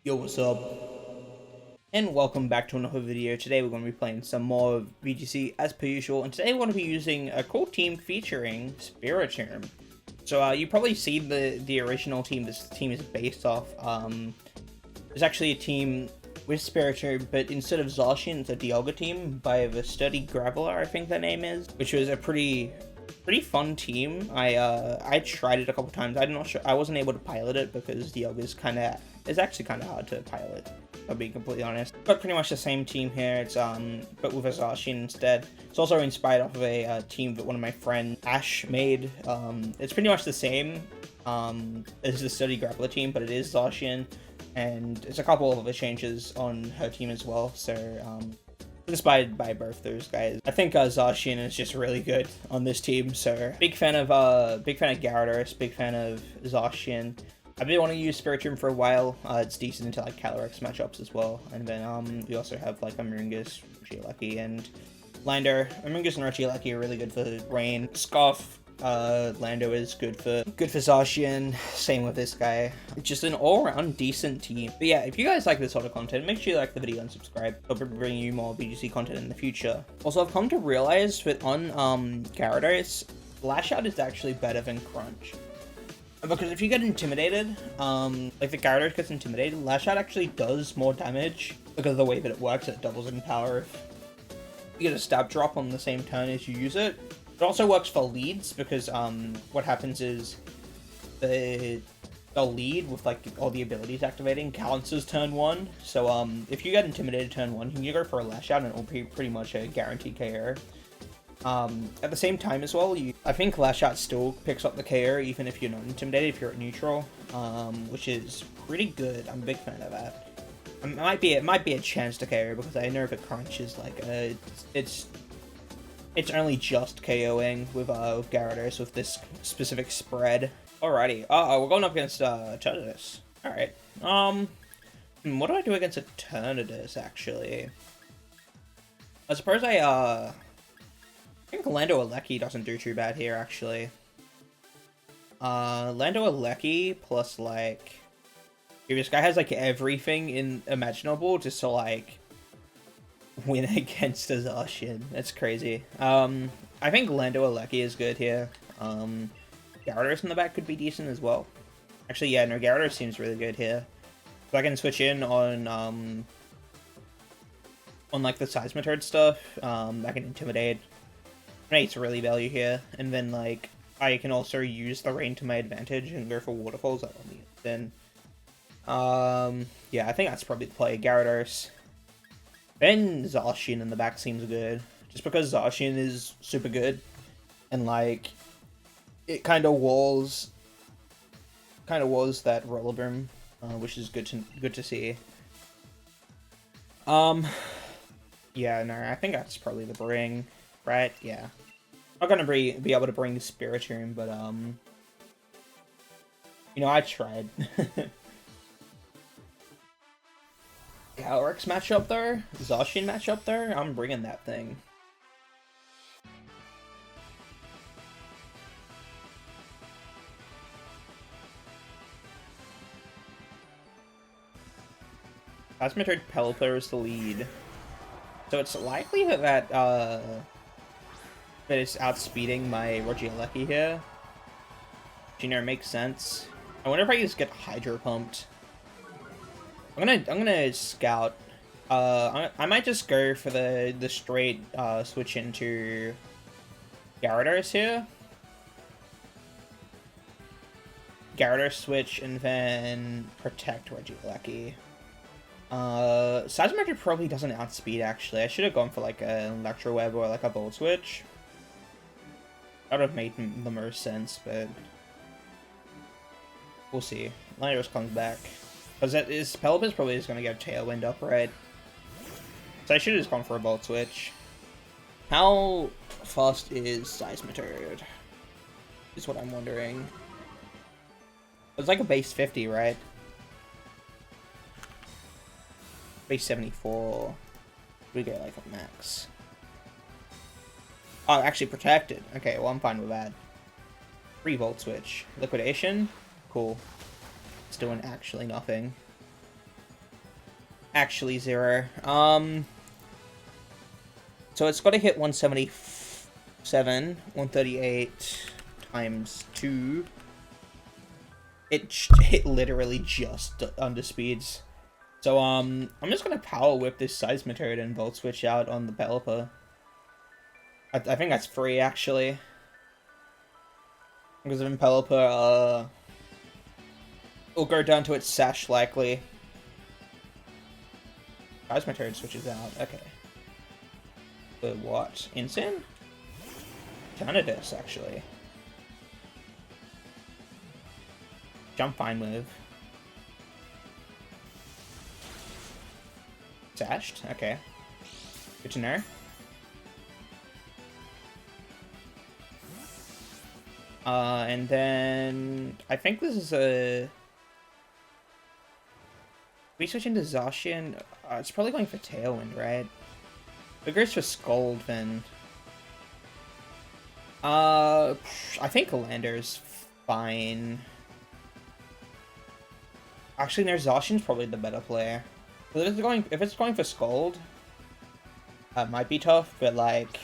Yo, what's up? And welcome back to another video. Today we're going to be playing some more of VGC as per usual, and today we're going to be using a cool team featuring Spiritomb. So you probably seen the original team this team is based off. There's actually a team with Spiritomb, but instead of Zacian, it's a Dialga team by the Sturdy Graveler, I think their name is, which was a pretty fun team. I tried it a couple times. I wasn't able to pilot it because Dialga is actually kind of hard to pilot, I'll be completely honest. But pretty much the same team here. It's but with a Zacian instead. It's also inspired off of a team that one of my friends Ash made. It's pretty much the same as the Sturdy Grappler team, but it is Zacian, and there's a couple of other changes on her team as well. So inspired by both those guys. I think Zacian is just really good on this team. So big fan of Gyarados, big fan of Zacian. I've been wanting to use Spiritomb for a while. It's decent into like Calyrex matchups as well. And then we also have like Amoonguss, Regieleki, and Lando. Amoonguss and Regieleki are really good for rain. Scarf, Lando is good for Zacian. Same with this guy. Just an all-around decent team. But yeah, if you guys like this sort of content, make sure you like the video and subscribe. I'll be bringing you more BGC content in the future. Also, I've come to realize that on Gyarados, Lash Out is actually better than Crunch. Because if you get intimidated, like the Gyarados gets intimidated, Lash Out actually does more damage because of the way that it works. It doubles in power if you get a stab drop on the same turn as you use it. It also works for leads because what happens is the lead with like all the abilities activating counts as turn 1. So if you get intimidated turn 1, you can go for a Lash Out and it will be pretty much a guaranteed KO. At the same time as well, I think Lash Out still picks up the KO even if you're not intimidated, if you're at neutral, which is pretty good. I'm a big fan of that. It might be a chance to KO because I know that Crunch is like it's only just KOing with Gyarados with this specific spread. Alrighty, we're going up against Eternatus. Alright, what do I do against Eternatus actually? I suppose I think Lando Alecki doesn't do too bad here, actually. Lando Alecki plus, like... This guy has, like, everything imaginable just to, like, win against a Zacian. That's crazy. I think Lando Alecki is good here. Gyarados in the back could be decent as well. Actually, yeah, no, Gyarados seems really good here. So I can switch in on like, the Seismitoad stuff. I can Intimidate. It's really value here, and then like I can also use the rain to my advantage and go for waterfalls on the then. Yeah, I think that's probably the play. Gyarados. Then Zacian in the back seems good, just because Zacian is super good, and like it kind of walls that Rillaboom, which is good to see. Yeah, no, I think that's probably the bring. Right, yeah. I'm not gonna be able to bring Spiritomb, but, you know, I tried. Calyrex matchup there? Zacian matchup there? I'm bringing that thing. Seismitoad Pelipper is the lead. So it's likely that it's outspeeding my Regieleki here. You know, it makes sense. I wonder if I just get Hydro Pumped. I'm gonna scout. I might just go for the straight switch into Gyarados here. Gyarados switch and then protect Regieleki. Seismitoad probably doesn't outspeed, actually. I should have gone for like an Electro Web or like a Volt Switch. That would have made the most sense, but we'll see. Lanios comes back. Because Pelipper's probably just going to get Tailwind up, right? So I should have just gone for a Volt Switch. How fast is Seismitoad? Is what I'm wondering. It's like a base 50, right? Base 74. We get like a max. Oh, actually protected. Okay, well I'm fine with that. 3 Volt Switch. Liquidation. Cool. It's doing actually nothing. actually 0. So it's got to hit 177, 138 times 2. It literally just underspeeds. So, I'm just gonna Power Whip this Seismitoad and Volt Switch out on the Pelipper. I think that's free, actually. Because of Pelipper, it'll go down to its Sash, likely. Seismitoad switches out, okay. But what? Incin? Eternatus, actually. Jump fine move. Sashed? Okay. Good to know. And then I think this is a... We switch into Zacian. It's probably going for Tailwind, right? If it goes for Scald, then... I think Lander's fine. Actually, no, Zacian's probably the better player. If it's going for Scald, it might be tough, but like...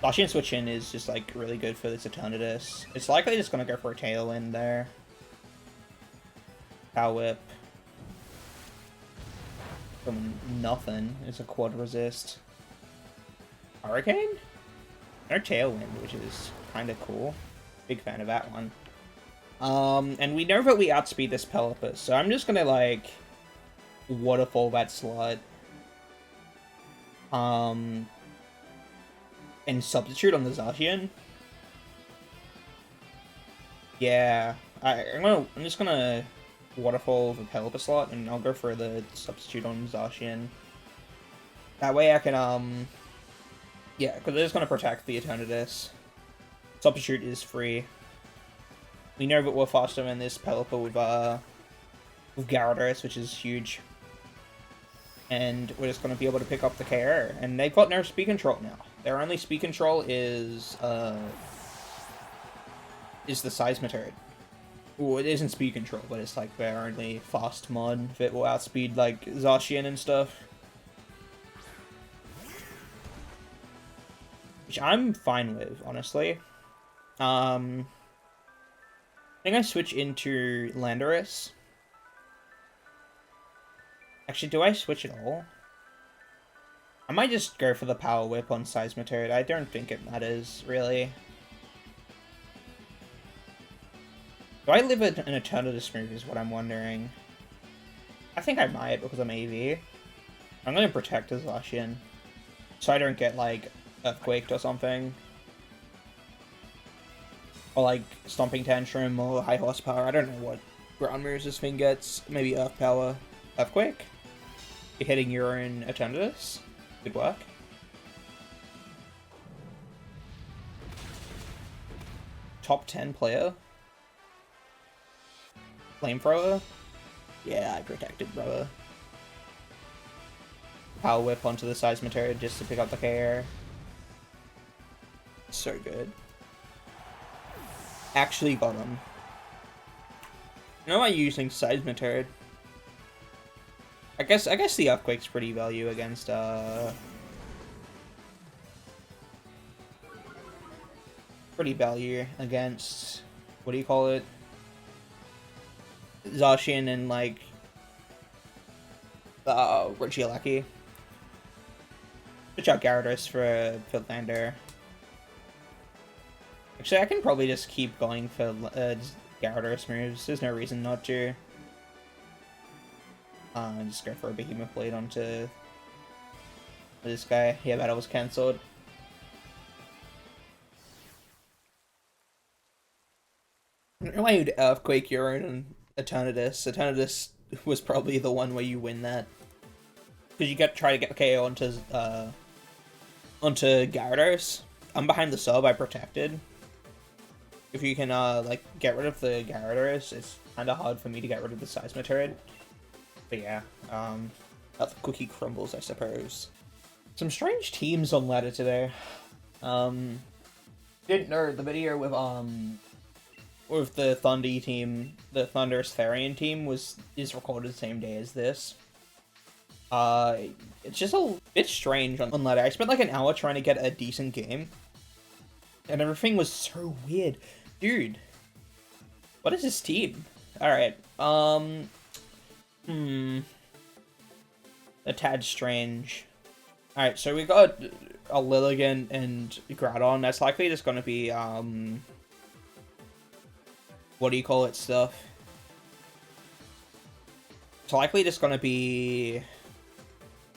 Zacian switch in is just like really good for this Eternatus. It's likely just gonna go for a Tailwind there. Power Whip. From nothing. It's a quad resist. Hurricane? No Tailwind, which is kind of cool. Big fan of that one. And we know that we outspeed this Pelipper, so I'm just gonna like waterfall that slot. And substitute on the Zacian. Yeah, I'm just gonna waterfall the Pelipper slot, and I'll go for the substitute on Zacian. That way I can, yeah, because it's gonna protect the Eternatus. Substitute is free. We know that we're faster than this Pelipper with Gyarados, which is huge. And we're just gonna be able to pick up the KO. And they've got no speed control now. Their only speed control is the Seismitoad. Well, it isn't speed control, but it's like their only fast mod that will outspeed like Zacian and stuff. Which I'm fine with, honestly. I think I switch into Landorus. Actually, do I switch at all? I might just go for the Power Whip on Seismitoad. I don't think it matters, really. Do I live an Eternatus move is what I'm wondering. I think I might because I'm AV. I'm going to protect his Zacian, so I don't get, like, Earthquaked or something. Or, like, Stomping Tantrum or High Horsepower. I don't know what ground moves this thing gets. Maybe Earth Power. Earthquake? You're hitting your own Eternatus? Good work. Top 10 player? Flamethrower? Yeah, I protected, brother. Power Whip onto the Seismitoad just to pick up the KO. So good. Actually got him. You know, I'm using Seismitoad. I guess the Earthquake's pretty value against what do you call it? Zacian and like Regieleki. Switch out Gyarados for Lander. Actually, I can probably just keep going for Gyarados moves. There's no reason not to. Just go for a Behemoth Blade onto this guy. Yeah, battle was cancelled. I don't know why you'd Earthquake your own Eternatus. Eternatus was probably the one where you win that. Because you try to get KO onto Gyarados. I'm behind the sub, I protected. If you can, like, get rid of the Gyarados, it's kind of hard for me to get rid of the Seismitoad. But yeah, the cookie crumbles, I suppose. Some strange teams on ladder today. Didn't know the video with, with the Thunder team, the Thunderous Therian team is recorded the same day as this. It's just a bit strange on ladder. I spent like an hour trying to get a decent game, and everything was so weird, dude. What is this team? All right, a tad strange. All right, so we got a Lilligant and Groudon. That's likely just gonna be what do you call it stuff? It's likely just gonna be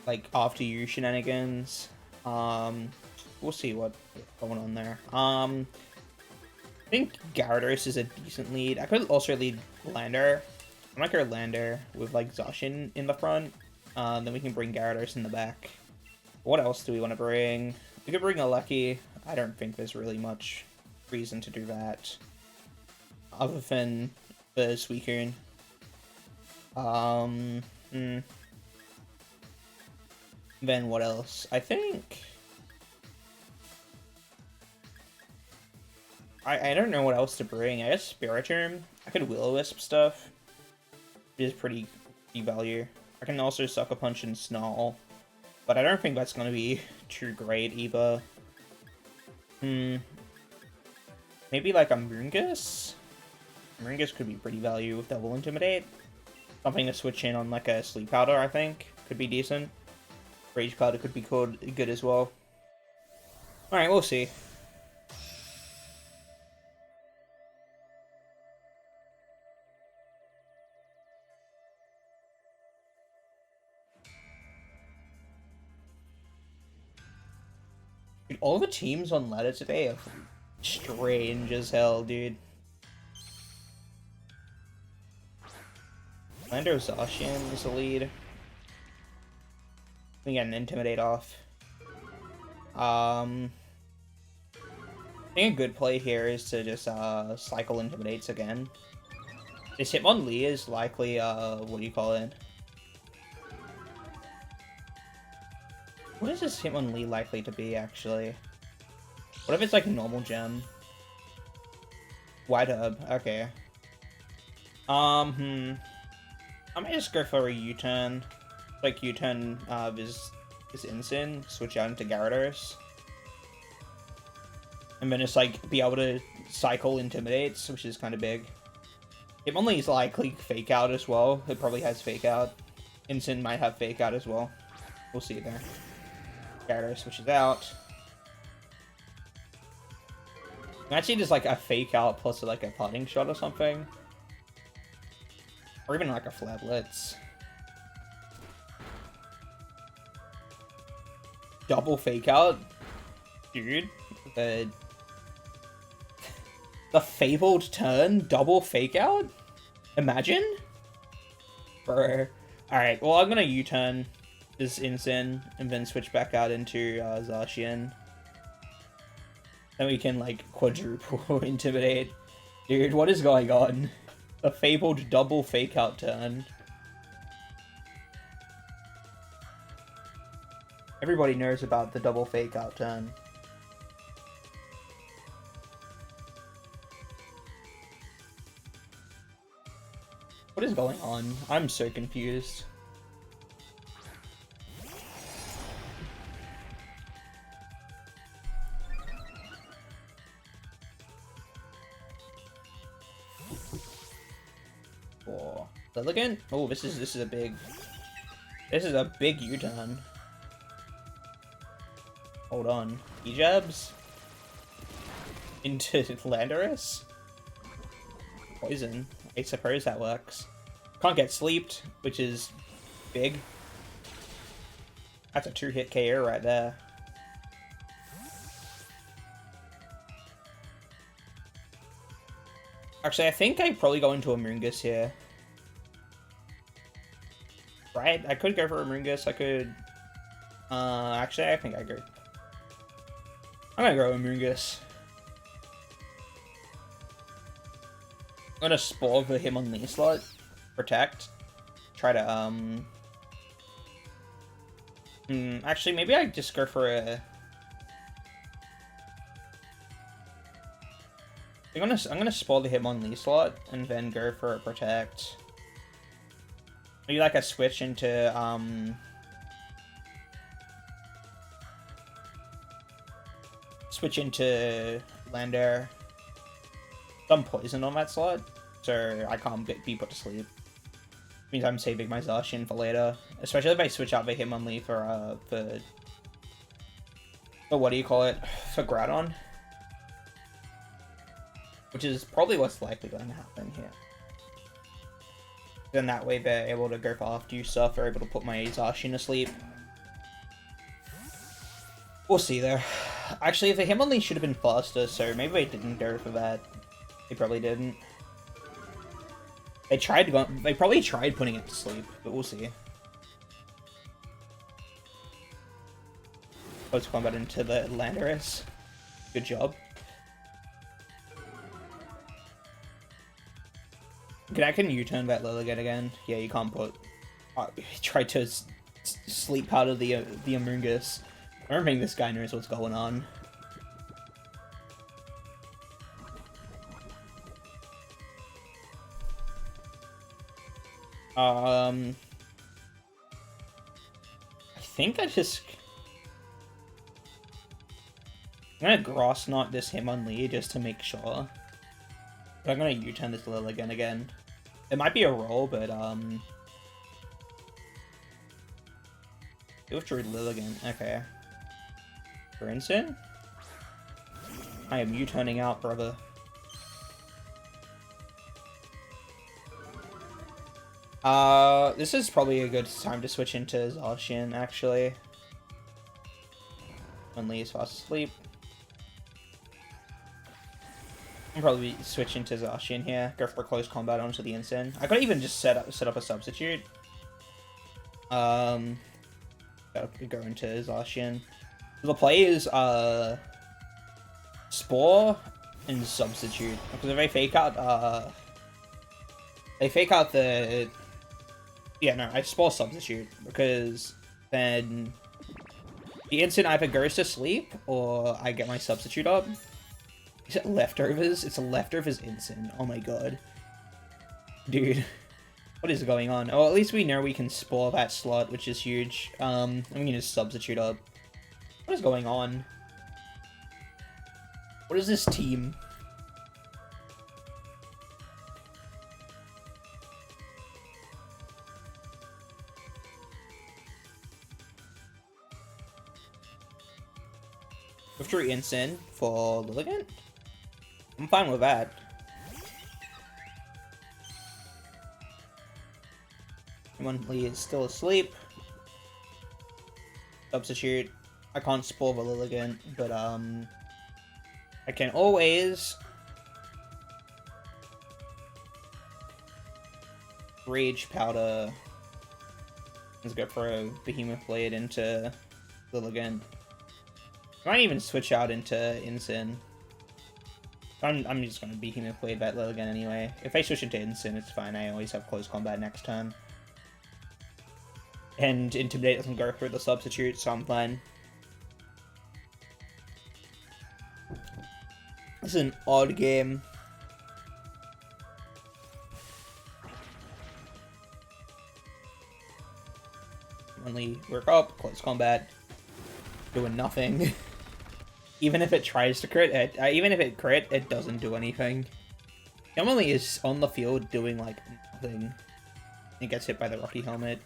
like after you shenanigans. We'll see what's going on there. I think Gyarados is a decent lead. I could also lead Lander. I might go Lander with like Zacian in the front. Then we can bring Gyarados in the back. What else do we want to bring? We could bring a Lucky. I don't think there's really much reason to do that, other than the Suicune. Then what else? I think I don't know what else to bring. I guess Spiritomb. I could Will-O-Wisp stuff. It is pretty deep value. I can also Sucker Punch and Snarl, but I don't think that's gonna be too great either. Maybe like a Moongus? Moongus could be pretty value with Double Intimidate. Something to switch in on like a Sleep Powder, I think. Could be decent. Rage Powder could be good as well. Alright, we'll see. Dude, all the teams on ladder today are strange as hell, dude. Lando Zacian is the lead. We get an Intimidate off. I think a good play here is to just cycle Intimidates again. This Hitmonlee is likely what do you call it? What is this Hitmonlee likely to be, actually? What if it's like normal gem? White Herb, okay. I might just go for a U-turn. Like U-turn is Incin, switch out into Gyarados. And then just like be able to cycle Intimidates, which is kind of big. Hitmonlee is likely Fake Out as well. It probably has Fake Out. Incin might have Fake Out as well. We'll see there. Gyarados switches out. Actually, just like a Fake Out plus like a Parting Shot or something. Or even like a Flare Blitz. Double Fake Out? Dude. The Fabled Turn? Double Fake Out? Imagine? Bro. Alright, well I'm gonna U-turn this Incin and then switch back out into Zacian. Then we can like quadruple Intimidate. Dude, what is going on? A Fabled double Fake Out turn. Everybody knows about the double Fake Out turn. What is going on? I'm so confused. Oh, Lilligant? Oh, this is a big U-turn. Hold on. E-jabs? Into Landorus? Poison. I suppose that works. Can't get sleeped, which is big. That's a 2-hit KO right there. Actually, I think I probably go into a Moongus here. Right? I could go for a Moongus. I could... actually, I think I'm gonna go with Moongus. I'm gonna Spore for him on the slot. Protect. Try to, actually, maybe I just go for a... I'm gonna spoil the Hitmonlee slot and then go for a protect. Maybe like a switch into land air. Some poison on that slot, so I can't be put to sleep. Means I'm saving my Zacian for later, especially if I switch out the Hitmonlee for what do you call it, for Groudon, which is probably what's likely going to happen here. Then that way they're able to go for after you stuff, they're able to put my Zacian to sleep. We'll see there. Actually, the Hitmonlee should have been faster, so maybe they didn't go for that. They probably didn't. They probably tried putting it to sleep, but we'll see. Close combat into the Landorus. Good job. I can U-turn that Lilligant again. Yeah, you can't put... he tried to sleep out of the Amoonguss. I don't think this guy knows what's going on. I think I'm gonna Grass Knot this Hitmonlee just to make sure. But I'm gonna U-turn this Lilligant again. It might be a roll, but it withdrew Lilligant. Okay. For instant? I am U-turning out, brother. This is probably a good time to switch into Zacian, actually. Hitmonlee is fast asleep. I'll probably switch into Zacian here. Go for close combat onto the Incin. I could even just set up a substitute. Go into Zacian. The play is Spore and Substitute, because if they fake out the I Spore Substitute, because then the Incin either goes to sleep or I get my Substitute up. Is it Leftovers? It's a Leftovers Incin. Oh my god. Dude. What is going on? Oh, at least we know we can Spore that slot, which is huge. I'm gonna just Substitute up. What is going on? What is this team? Withdrew Incin for Lilligant? I'm fine with that. Hitmonlee is still asleep. Substitute. I can't spoil the Lilligant, but I can always Rage Powder. Let's go for a Behemoth Blade into Lilligant. I might even switch out into Incin. I'm just gonna Behemoth Blade that Lilligant anyway. If I switch into Incin, it's fine. I always have close combat next turn. And Intimidate doesn't go through the substitute, so I'm fine. This is an odd game. Only work up, close combat, doing nothing. Even if it tries to crit, even if it crit, it doesn't do anything. Emily is on the field doing like nothing. It gets hit by the Rocky Helmet.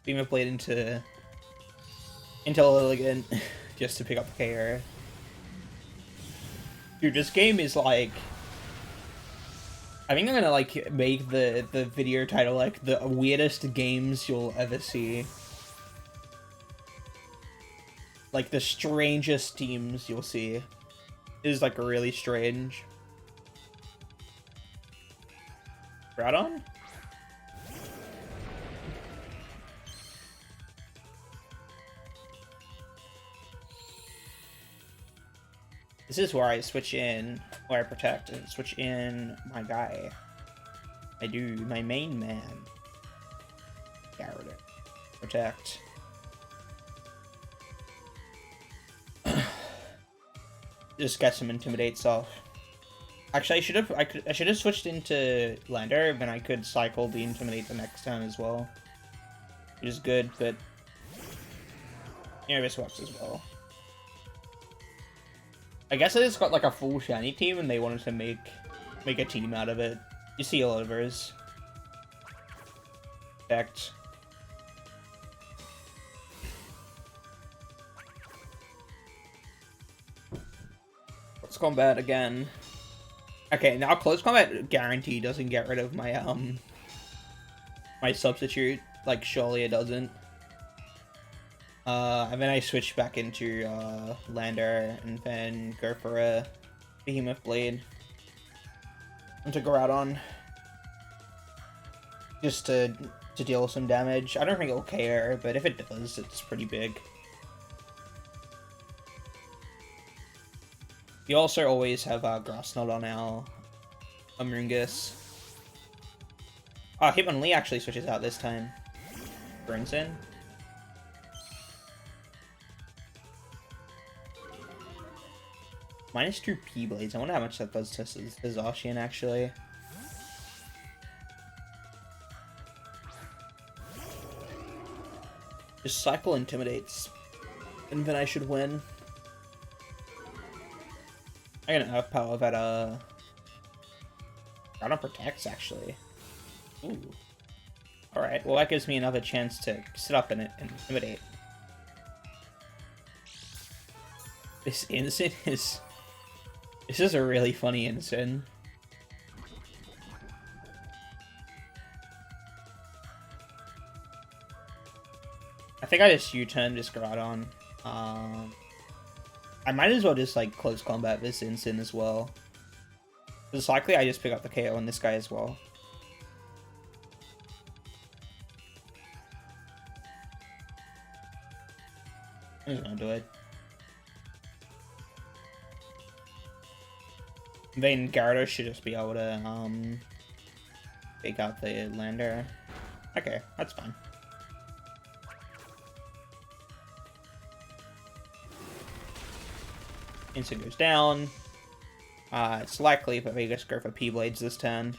Beam Blade into Lilligant just to pick up the KO. Dude, this game is like... I think I'm gonna like make the video title like the weirdest games you'll ever see. Like the strangest teams you'll see. It is like really strange. Groudon? This is where I switch in, where I protect and switch in my guy. I do my main man. Gyarados. Protect. Just get some Intimidates off. Actually, I should have switched into Lander, then I could cycle the Intimidate the next turn as well. Which is good, but this works as well. I guess I just got like a full shiny team and they wanted to make a team out of it. You see all over his effect. Close combat again. Okay, now close combat guarantee doesn't get rid of my my substitute. Like surely it doesn't. And then I switch back into Lander and then go for a Behemoth Blade into Groudon just to deal some damage. I don't think it'll care, but if it does, it's pretty big. You also always have Grass Knot on our Amoonguss. Oh, Hitmonlee actually switches out this time. Burns in. -2 P-Blades. I wonder how much that does to Zacian, actually. Just cycle Intimidates. And then I should win. I got an Earth Power that, Groudon protects, actually. Ooh. Alright, well that gives me another chance to sit up and Intimidate. This Instant is... This is a really funny Instant. I think I just U-turn this Groudon. I might as well just like close combat this Instant as well. It's likely I just pick up the KO on this guy as well. I'm just gonna do it. Then Gyarados should just be able to take out the Lander. Okay, that's fine. Instant goes down. It's likely if I just go for P-Blades this turn.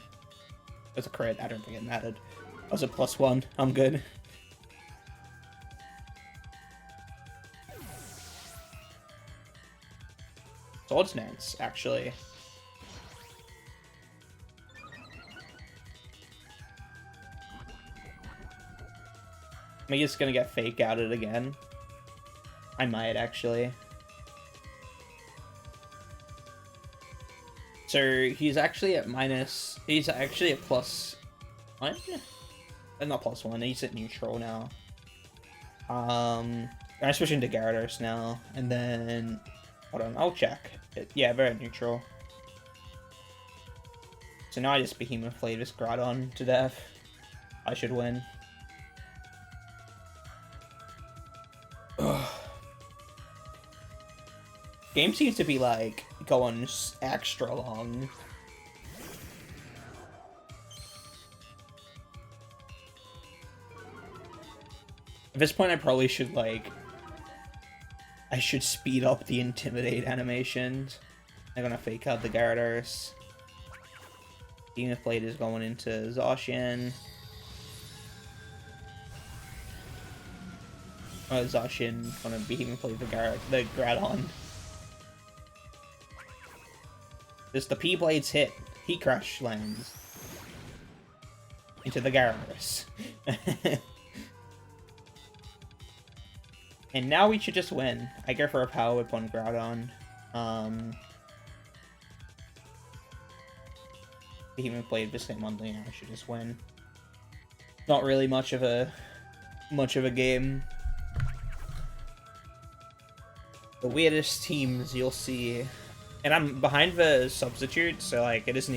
There's a crit, I don't think it mattered. That was a +1, I'm good. Sword Stance, actually. Am I just gonna get fake outed again? I might, actually. So, he's actually at minus... He's actually at +1? Not +1, he's at neutral now. I switch into Gyarados now, and then... Hold on, I'll check. Yeah, they're at neutral. So now I just Behemoth Blade this Groudon to death. I should win. Ugh. Game seems to be like going extra long. At this point I probably should like... I should speed up the Intimidate animations. I'm gonna fake out the Gyarados. Behemoth Blade is going into Zacian. Zacian gonna Behemoth Blade the Groudon. Just the P-Blades hit. Heat Crush lands. Into the Gyarados. And now we should just win. I go for a Power Whip on Groudon. Behemoth Blade this same monthly, I should just win. Not really much of a game. The weirdest teams you'll see. And I'm behind the substitute, so like it isn't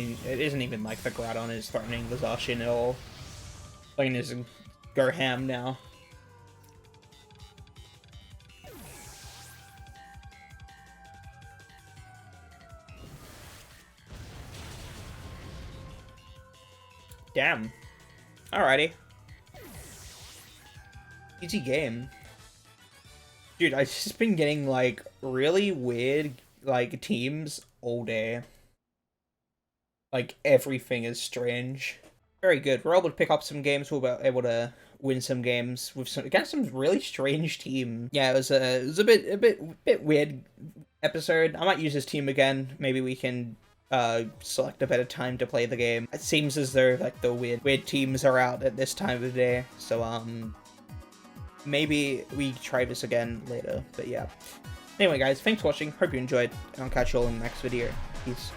even like the Groudon is threatening the Zacian at all. Like, just go ham now. Damn. Alrighty. Easy game. Dude, I've just been getting, like, really weird, like, teams all day. Like, everything is strange. Very good. We're able to pick up some games. We're able to win some games with against some really strange team. Yeah, it was a bit weird episode. I might use this team again. Maybe we can select a better time to play the game. It seems as though like the weird teams are out at this time of the day. So maybe we try this again later. But yeah. Anyway, guys, thanks for watching. Hope you enjoyed, and I'll catch you all in the next video. Peace.